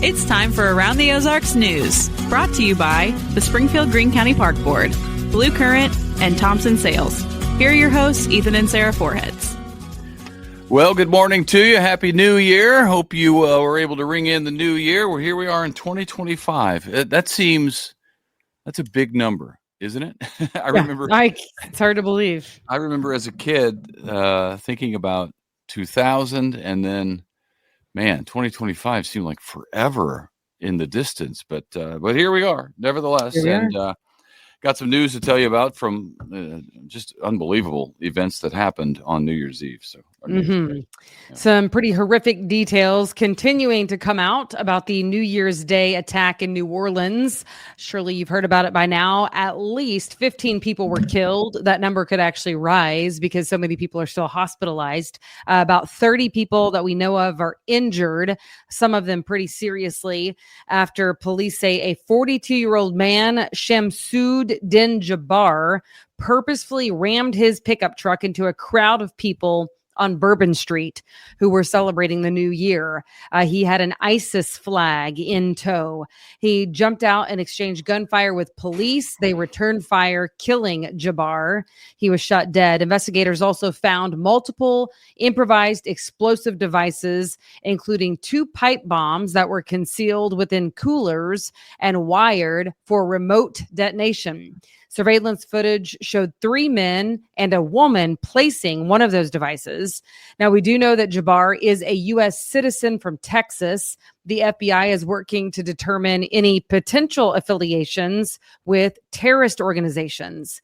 It's time for Around the Ozarks News, brought to you by the Springfield-Greene County Park Board, Blue Current, and Thompson Sales. Here are your hosts, Ethan and Sarah Foreheads. Well, good morning to you. Happy New Year. Hope you were able to ring in the new year. Here we are in 2025. That's a big number, isn't it? It's hard to believe. I remember as a kid thinking about 2000, and then, man, 2025 seemed like forever in the distance. But here we are, nevertheless. Got some news to tell you about from just unbelievable events that happened on New Year's Eve. Some pretty horrific details continuing to come out about the New Year's Day attack in New Orleans. Surely you've heard about it by now. At least 15 people were killed. That number could actually rise because so many people are still hospitalized. About 30 people that we know of are injured, some of them pretty seriously, after police say a 42-year-old man, Shamsud Din Jabbar, purposefully rammed his pickup truck into a crowd of people on Bourbon Street who were celebrating the new year. He had an ISIS flag in tow. He jumped out and exchanged gunfire with police. They returned fire, killing Jabbar. He was shot dead. Investigators also found multiple improvised explosive devices, including 2 pipe bombs that were concealed within coolers and wired for remote detonation. Surveillance footage showed 3 men and a woman placing one of those devices. Now, we do know that Jabbar is a U.S. citizen from Texas. The FBI is working to determine any potential affiliations with terrorist organizations.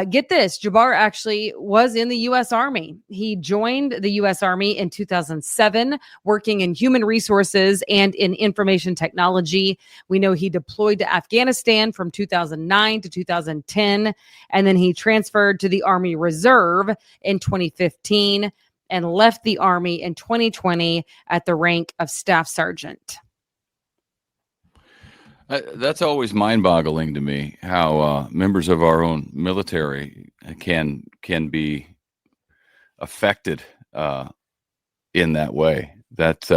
Get this, Jabbar actually was in the U.S. Army. He joined the U.S. Army in 2007, working in human resources and in information technology. We know he deployed to Afghanistan from 2009 to 2010, and then he transferred to the Army Reserve in 2015 and left the Army in 2020 at the rank of Staff Sergeant. That's always mind-boggling to me, how members of our own military can be affected in that way. That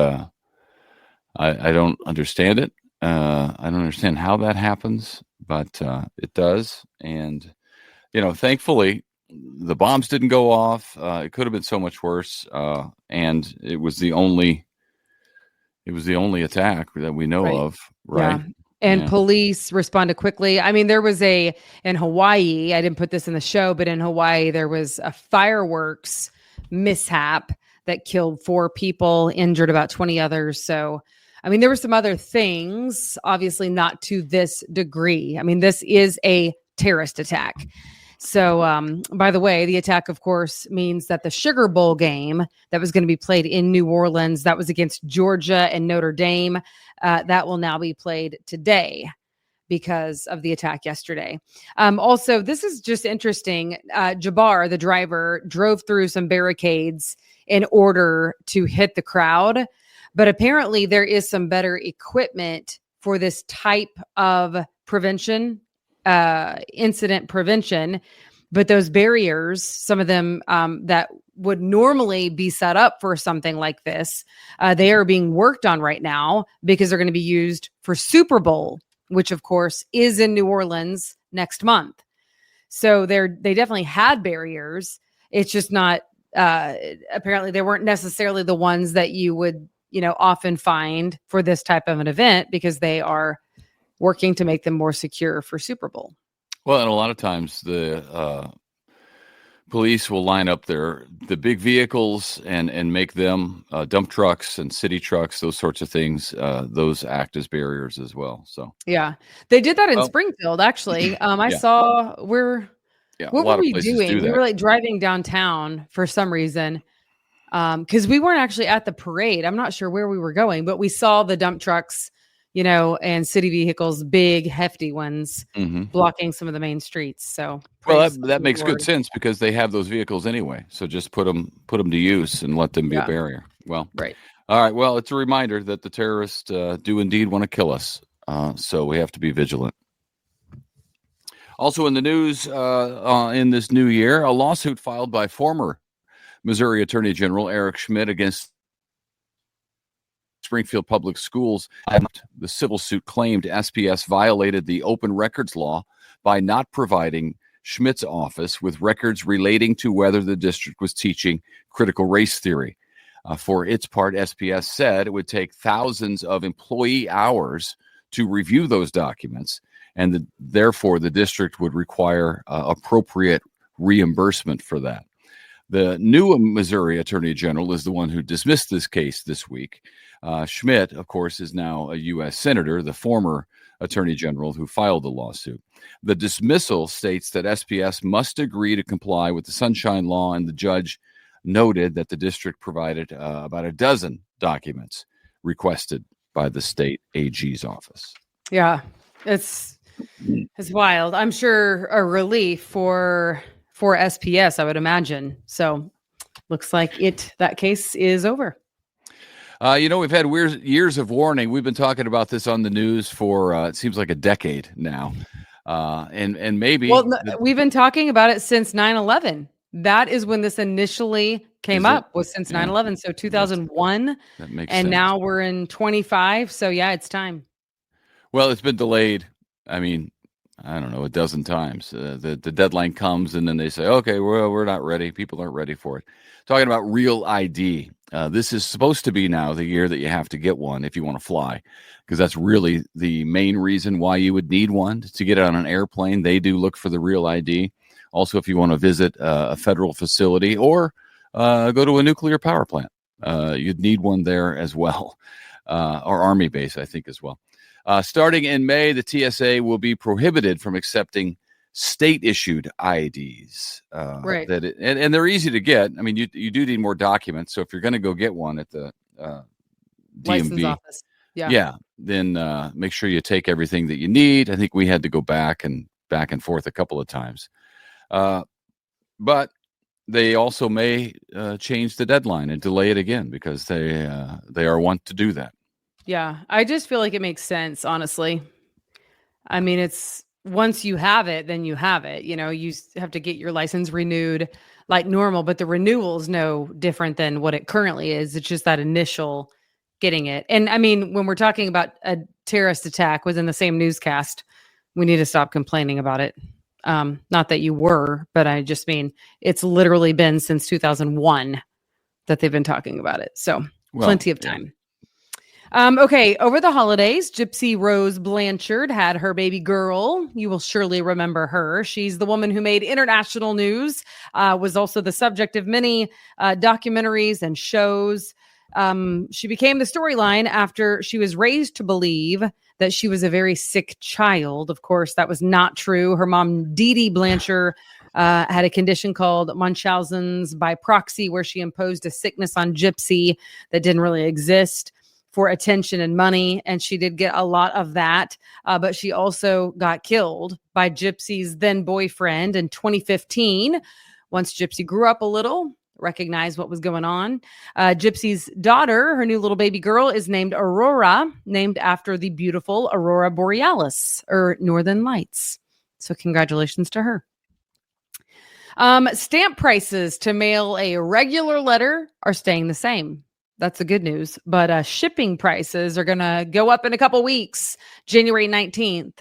I don't understand it. I don't understand how that happens, but it does. And thankfully, the bombs didn't go off. It could have been so much worse, and it was the only attack that we know of, right? Yeah. And police responded quickly. I mean, there was in Hawaii, I didn't put this in the show, but in Hawaii, there was a fireworks mishap that killed 4 people, injured about 20 others. So, I mean, there were some other things, obviously not to this degree. I mean, this is a terrorist attack. So, by the way, the attack, of course, means that the Sugar Bowl game that was going to be played in New Orleans, that was against Georgia and Notre Dame, that will now be played today because of the attack yesterday. Also, this is just interesting. Jabbar, the driver, drove through some barricades in order to hit the crowd, but apparently there is some better equipment for this type of prevention, incident prevention, but those barriers, some of them that would normally be set up for something like this, they are being worked on right now because they're going to be used for Super Bowl, which of course is in New Orleans next month. So they definitely had barriers. It's just not, apparently they weren't necessarily the ones that you would, often find for this type of an event because they are working to make them more secure for Super Bowl. Well, and a lot of times the police will line up the big vehicles and make them dump trucks and city trucks, those sorts of things. Those act as barriers as well. So yeah, they did that in Springfield. Actually, I saw what were we doing? We were like driving downtown for some reason. Because we weren't actually at the parade. I'm not sure where we were going, but we saw the dump trucks, and city vehicles, big, hefty ones, blocking some of the main streets. So, that makes good sense because they have those vehicles anyway. So just put them to use and let them be a barrier. Well, right. All right. Well, it's a reminder that the terrorists do indeed want to kill us. So we have to be vigilant. Also in the news in this new year, a lawsuit filed by former Missouri Attorney General Eric Schmidt against Springfield Public Schools. The civil suit claimed SPS violated the open records law by not providing Schmidt's office with records relating to whether the district was teaching critical race theory. For its part, SPS said it would take thousands of employee hours to review those documents, and therefore the district would require appropriate reimbursement for that. The new Missouri Attorney General is the one who dismissed this case this week. Schmidt, of course, is now a U.S. Senator, the former Attorney General who filed the lawsuit. The dismissal states that SPS must agree to comply with the Sunshine Law, and the judge noted that the district provided about a dozen documents requested by the state AG's office. Yeah, it's wild. I'm sure a relief for SPS, I would imagine. So looks like that case is over. We've had years of warning. We've been talking about this on the news for it seems like a decade now. And maybe we've been talking about it since 9/11. That is when this initially came up, was since 9/11. So 2001. That makes sense. And now we're in 25. So yeah, it's time. Well, it's been delayed. I mean, I don't know, a dozen times. The deadline comes and then they say, okay, we're not ready. People aren't ready for it. Talking about real ID. This is supposed to be now the year that you have to get one if you want to fly, because that's really the main reason why you would need one to get on an airplane. They do look for the real ID. Also, if you want to visit a federal facility or go to a nuclear power plant, you'd need one there as well, or Army base, I think, as well. Starting in May, the TSA will be prohibited from accepting state-issued IDs. Right. And they're easy to get. I mean, you do need more documents. So if you're going to go get one at the DMV office, then make sure you take everything that you need. I think we had to go back and forth a couple of times. But they also may change the deadline and delay it again because they are wont to do that. Yeah, I just feel like it makes sense, honestly. I mean, it's once you have it, then you have it. You have to get your license renewed like normal, but the renewal is no different than what it currently is. It's just that initial getting it. And I mean, when we're talking about a terrorist attack within the same newscast, we need to stop complaining about it. Not that you were, but I just mean it's literally been since 2001 that they've been talking about it. So plenty of time. Okay, over the holidays, Gypsy Rose Blanchard had her baby girl. You will surely remember her. She's the woman who made international news, was also the subject of many documentaries and shows. She became the storyline after she was raised to believe that she was a very sick child. Of course, that was not true. Her mom, Dee Dee Blanchard, had a condition called Munchausen's by proxy, where she imposed a sickness on Gypsy that didn't really exist for attention and money. And she did get a lot of that. But she also got killed by Gypsy's then boyfriend in 2015. Once Gypsy grew up a little, recognized what was going on. Gypsy's daughter, her new little baby girl, is named Aurora, named after the beautiful Aurora Borealis, or Northern Lights. So congratulations to her. Stamp prices to mail a regular letter are staying the same. That's the good news. But shipping prices are going to go up in a couple weeks, January 19th.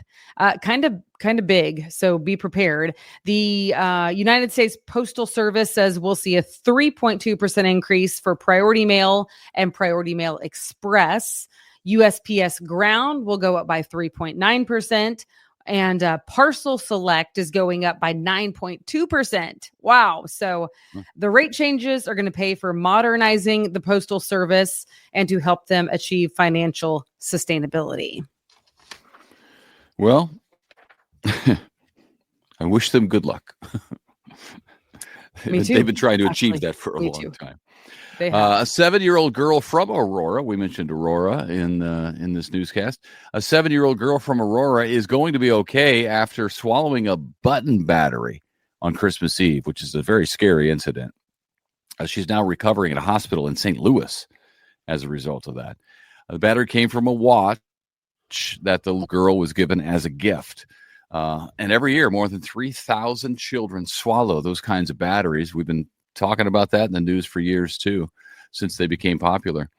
Kind of big, so be prepared. The United States Postal Service says we'll see a 3.2% increase for Priority Mail and Priority Mail Express. USPS Ground will go up by 3.9%. And Parcel Select is going up by 9.2%. Wow. So the rate changes are going to pay for modernizing the Postal Service and to help them achieve financial sustainability. Well, I wish them good luck. Me too. They've been trying to achieve that for a long time. A 7-year-old girl from Aurora, we mentioned Aurora in this newscast. A 7-year-old girl from Aurora is going to be okay after swallowing a button battery on Christmas Eve, which is a very scary incident. She's now recovering at a hospital in St. Louis as a result of that. The battery came from a watch that the girl was given as a gift. And every year, more than 3,000 children swallow those kinds of batteries. We've been talking about that in the news for years too, since they became popular.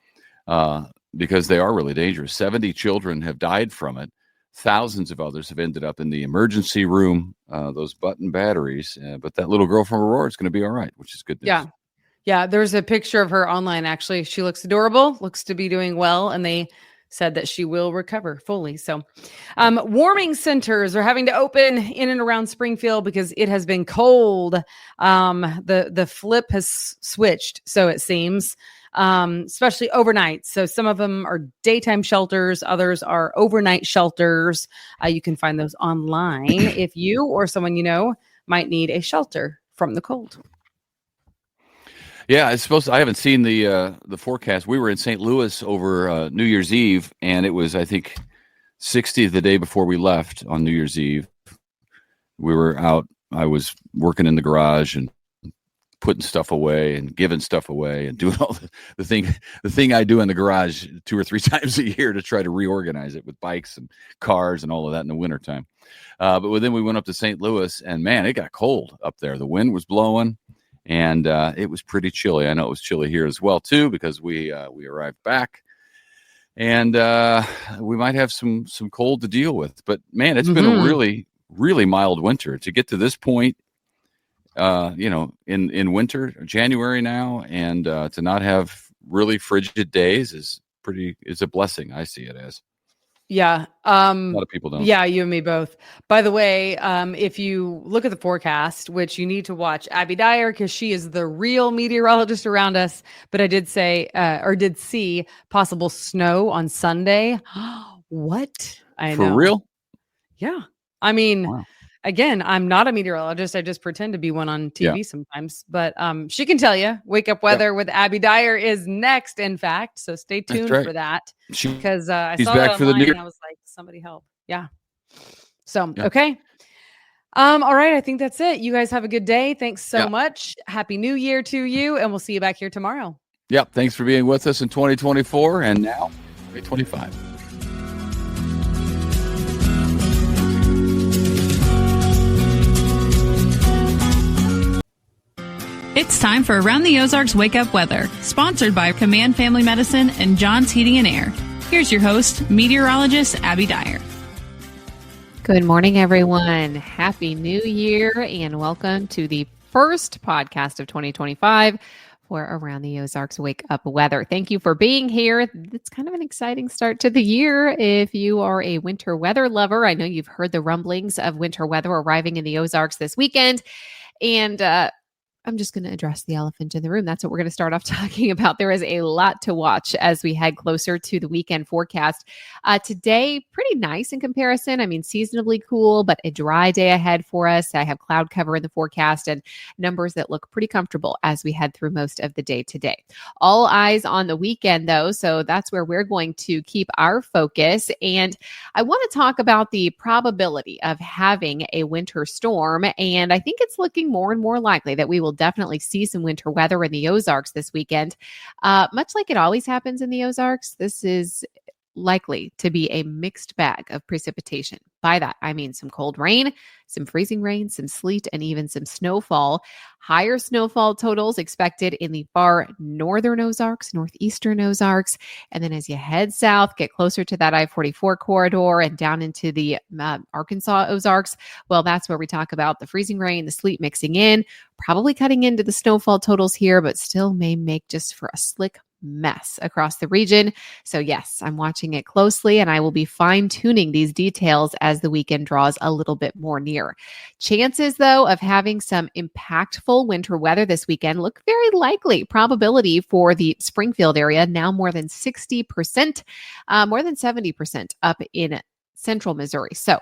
because they are really dangerous. 70 children have died from it. Thousands of others have ended up in the emergency room, those button batteries. But that little girl from Aurora is going to be all right, which is good news. Yeah. Yeah. There's a picture of her online. Actually, she looks adorable, looks to be doing well. And they said that she will recover fully. So warming centers are having to open in and around Springfield because it has been cold. The flip has switched, so it seems, especially overnight. So some of them are daytime shelters. Others are overnight shelters. You can find those online if you or someone you know might need a shelter from the cold. Yeah, it's supposed to, I haven't seen the forecast. We were in St. Louis over New Year's Eve, and it was, I think, 60 the day before we left on New Year's Eve. We were out. I was working in the garage and putting stuff away and giving stuff away and doing all the thing I do in the garage 2 or 3 times a year to try to reorganize it with bikes and cars and all of that in the wintertime. But then we went up to St. Louis, and man, it got cold up there. The wind was blowing. And it was pretty chilly. I know it was chilly here as well, too, because we arrived back. And we might have some cold to deal with. But, man, it's been a really, really mild winter. To get to this point, in winter, January now, and to not have really frigid days is a blessing. I see it as. Yeah. A lot of people don't. Yeah, you and me both. By the way, if you look at the forecast, which you need to watch Abby Dyer because she is the real meteorologist around us. But I did see possible snow on Sunday. What? I know. For real? Yeah. I mean, wow. Again, I'm not a meteorologist. I just pretend to be one on TV sometimes. But she can tell you. Wake Up Weather with Abby Dyer is next, in fact. So stay tuned for that. Because I saw that online and I was like, somebody help. Yeah. So, okay. All right. I think that's it. You guys have a good day. Thanks so much. Happy New Year to you. And we'll see you back here tomorrow. Yep. Thanks for being with us in 2024 and now 2025. It's time for Around the Ozarks Wake Up Weather, sponsored by Command Family Medicine and John's Heating and Air. Here's your host, meteorologist Abby Dyer. Good morning, everyone. Happy New Year, and welcome to the first podcast of 2025 for Around the Ozarks Wake Up Weather. Thank you for being here. It's kind of an exciting start to the year. If you are a winter weather lover, I know you've heard the rumblings of winter weather arriving in the Ozarks this weekend, and I'm just going to address the elephant in the room. That's what we're going to start off talking about. There is a lot to watch as we head closer to the weekend forecast. Today, pretty nice in comparison. I mean, seasonably cool, but a dry day ahead for us. I have cloud cover in the forecast and numbers that look pretty comfortable as we head through most of the day today. All eyes on the weekend, though. So that's where we're going to keep our focus. And I want to talk about the probability of having a winter storm. And I think it's looking more and more likely that we will definitely see some winter weather in the Ozarks this weekend. Much like it always happens in the Ozarks, this is likely to be a mixed bag of precipitation. By that, I mean some cold rain, some freezing rain, some sleet, and even some snowfall. Higher snowfall totals expected in the far northern Ozarks, northeastern Ozarks. And then as you head south, get closer to that I-44 corridor and down into the Arkansas Ozarks, well, that's where we talk about the freezing rain, the sleet mixing in, probably cutting into the snowfall totals here, but still may make just for a slick mess across the region. So yes, I'm watching it closely, and I will be fine-tuning these details as the weekend draws a little bit more near. Chances, though, of having some impactful winter weather this weekend look very likely. Probability for the Springfield area now more than 60%, more than 70% up in central Missouri. So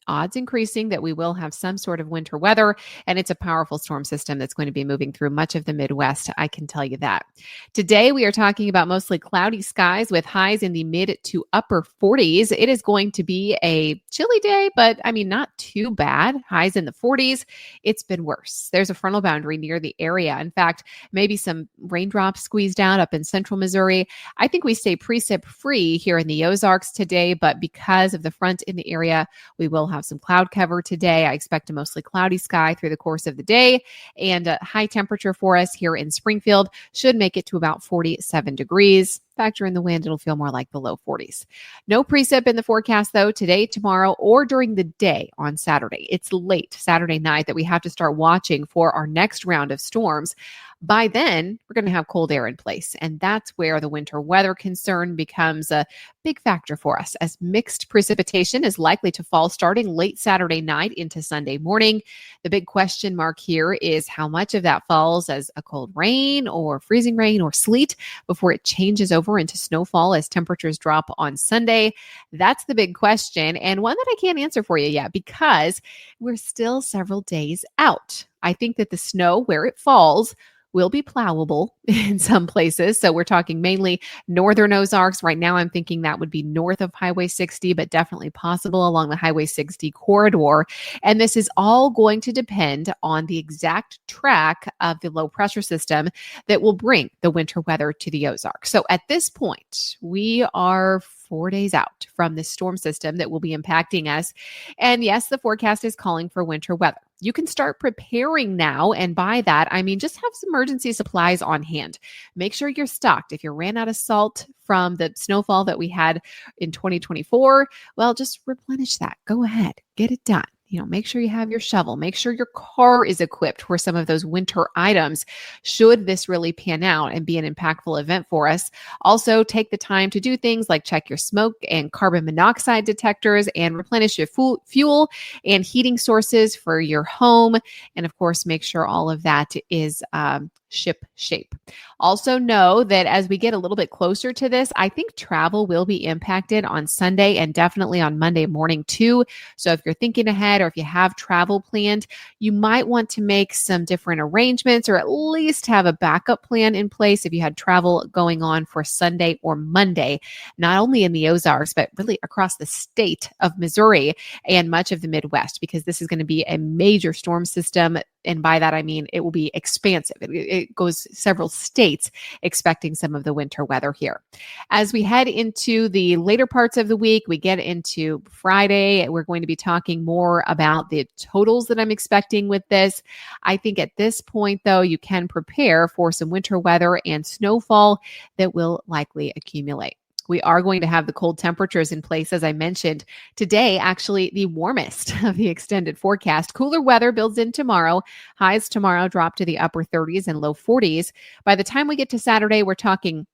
odds increasing that we will have some sort of winter weather, and it's a powerful storm system that's going to be moving through much of the Midwest. I can tell you that. Today, we are talking about mostly cloudy skies with highs in the mid to upper 40s. It is going to be a chilly day, but I mean, not too bad. Highs in the 40s. It's been worse. There's a frontal boundary near the area. In fact, maybe some raindrops squeezed out up in central Missouri. I think we stay precip free here in the Ozarks today, but because of the front in the area, we will have have some cloud cover today. I expect a mostly cloudy sky through the course of the day, and a high temperature for us here in Springfield should make it to about 47 degrees. Factor in the wind, it'll feel more like the low 40s. No precip in the forecast, though, today, tomorrow, or during the day on Saturday. It's late Saturday night that we have to start watching for our next round of storms. By then, we're going to have cold air in place, and that's where the winter weather concern becomes a big factor for us, as mixed precipitation is likely to fall starting late Saturday night into Sunday morning. The big question mark here is how much of that falls as a cold rain or freezing rain or sleet before it changes over into snowfall as temperatures drop on Sunday. That's the big question, and one that I can't answer for you yet because we're still several days out. I think that the snow, where it falls, will be plowable in some places. So we're talking mainly northern Ozarks. Right now, I'm thinking that would be north of Highway 60, but definitely possible along the Highway 60 corridor. And this is all going to depend on the exact track of the low pressure system that will bring the winter weather to the Ozarks. So at this point, we are 4 days out from this storm system that will be impacting us. And yes, the forecast is calling for winter weather. You can start preparing now. And by that, I mean, just have some emergency supplies on hand. Make sure you're stocked. If you ran out of salt from the snowfall that we had in 2024, well, just replenish that. Go ahead, get it done. Make sure you have your shovel. Make sure your car is equipped for some of those winter items should this really pan out and be an impactful event for us. Also, take the time to do things like check your smoke and carbon monoxide detectors and replenish your fuel and heating sources for your home. And of course, make sure all of that is ship shape. Also know that as we get a little bit closer to this, I think travel will be impacted on Sunday and definitely on Monday morning too. So if you're thinking ahead or if you have travel planned, you might want to make some different arrangements or at least have a backup plan in place if you had travel going on for Sunday or Monday, not only in the Ozarks, but really across the state of Missouri and much of the Midwest, because this is going to be a major storm system. And by that, I mean, it will be expansive. It goes several states expecting some of the winter weather here. As we head into the later parts of the week, we get into Friday. We're going to be talking more about the totals that I'm expecting with this. I think at this point, though, you can prepare for some winter weather and snowfall that will likely accumulate. We are going to have the cold temperatures in place, as I mentioned. Today, actually the warmest of the extended forecast. Cooler weather builds in tomorrow. Highs tomorrow drop to the upper 30s and low 40s. By the time we get to Saturday, we're talking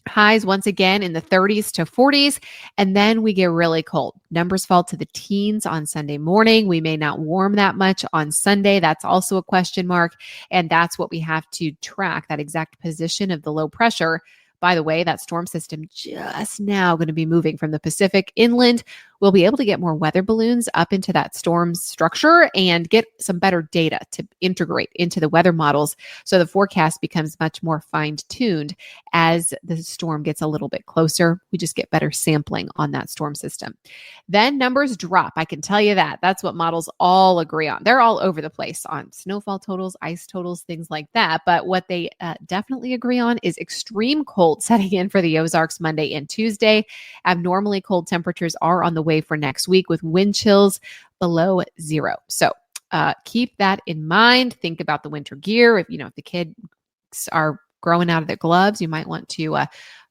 highs once again in the 30s to 40s, and then we get really cold. Numbers fall to the teens on Sunday morning. We may not warm that much on Sunday. That's also a question mark, and that's what we have to track, that exact position of the low pressure. By the way, that storm system just now going to be moving from the Pacific inland. We'll be able to get more weather balloons up into that storm structure and get some better data to integrate into the weather models. So the forecast becomes much more fine-tuned as the storm gets a little bit closer. We just get better sampling on that storm system. Then numbers drop. I can tell you that. That's what models all agree on. They're all over the place on snowfall totals, ice totals, things like that. But what they definitely agree on is extreme cold setting in for the Ozarks Monday and Tuesday. Abnormally cold temperatures are on the way for next week with wind chills below zero. So keep that in mind. Think about the winter gear. If the kids are growing out of their gloves, you might want to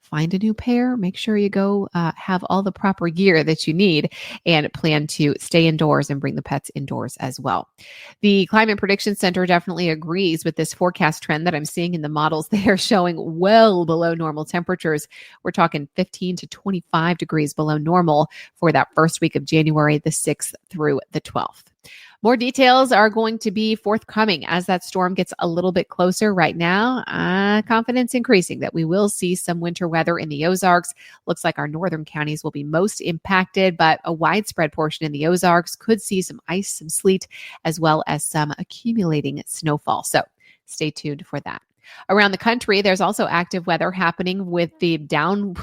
find a new pair. Make sure you go have all the proper gear that you need and plan to stay indoors and bring the pets indoors as well. The Climate Prediction Center definitely agrees with this forecast trend that I'm seeing in the models. They are showing well below normal temperatures. We're talking 15 to 25 degrees below normal for that first week of January, the 6th through the 12th. More details are going to be forthcoming as that storm gets a little bit closer. Right now, confidence increasing that we will see some winter weather in the Ozarks. Looks like our northern counties will be most impacted, but a widespread portion in the Ozarks could see some ice, some sleet, as well as some accumulating snowfall. So stay tuned for that. Around the country, there's also active weather happening with the down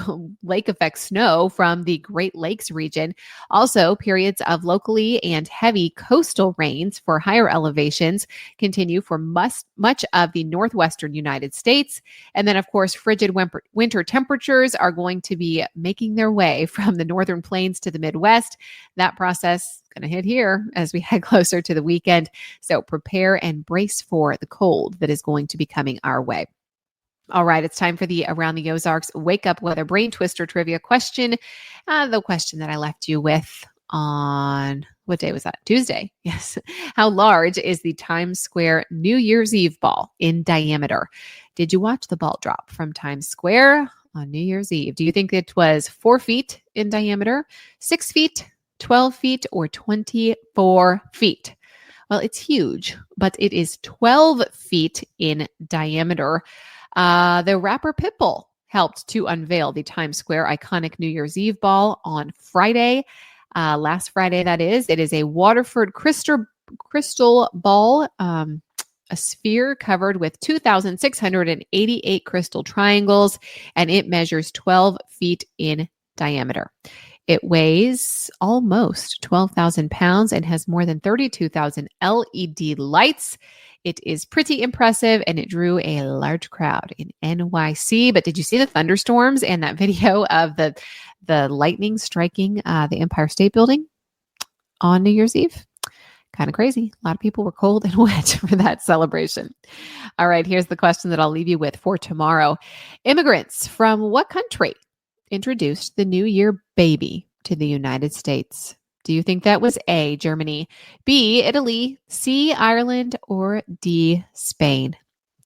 lake effect snow from the Great Lakes region. Also, periods of locally and heavy coastal rains for higher elevations continue for much of the northwestern United States. And then, of course, frigid winter temperatures are going to be making their way from the northern plains to the Midwest. That process going to hit here as we head closer to the weekend. So prepare and brace for the cold that is going to be coming our way. All right, it's time for the Around the Ozarks Wake Up Weather Brain Twister Trivia question. The question that I left you with on, what day was that? Tuesday. Yes. How large is the Times Square New Year's Eve ball in diameter? Did you watch the ball drop from Times Square on New Year's Eve? Do you think it was 4 feet in diameter, 6 feet, 12 feet, or 24 feet? Well, it's huge, but it is 12 feet in diameter. The rapper Pitbull helped to unveil the Times Square iconic New Year's Eve ball on Friday. Last Friday, that is. It is a Waterford crystal ball, a sphere covered with 2,688 crystal triangles, and it measures 12 feet in diameter. It weighs almost 12,000 pounds and has more than 32,000 LED lights. It is pretty impressive, and it drew a large crowd in NYC. But did you see the thunderstorms and that video of the lightning striking the Empire State Building on New Year's Eve? Kind of crazy. A lot of people were cold and wet for that celebration. All right, here's the question that I'll leave you with for tomorrow. Immigrants from what country introduced the New Year baby to the United States? Do you think that was A, Germany, B, Italy, C, Ireland, or D, Spain?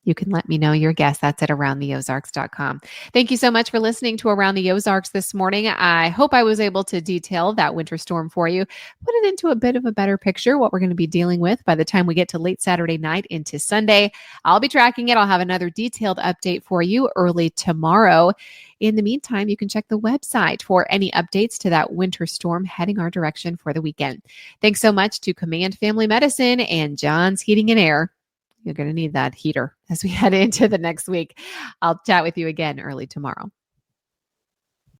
You can let me know your guess. That's at aroundtheozarks.com. Thank you so much for listening to Around the Ozarks this morning. I hope I was able to detail that winter storm for you, put it into a bit of a better picture, what we're going to be dealing with by the time we get to late Saturday night into Sunday. I'll be tracking it. I'll have another detailed update for you early tomorrow. In the meantime, you can check the website for any updates to that winter storm heading our direction for the weekend. Thanks so much to Command Family Medicine and John's Heating and Air. You're going to need that heater as we head into the next week. I'll chat with you again early tomorrow.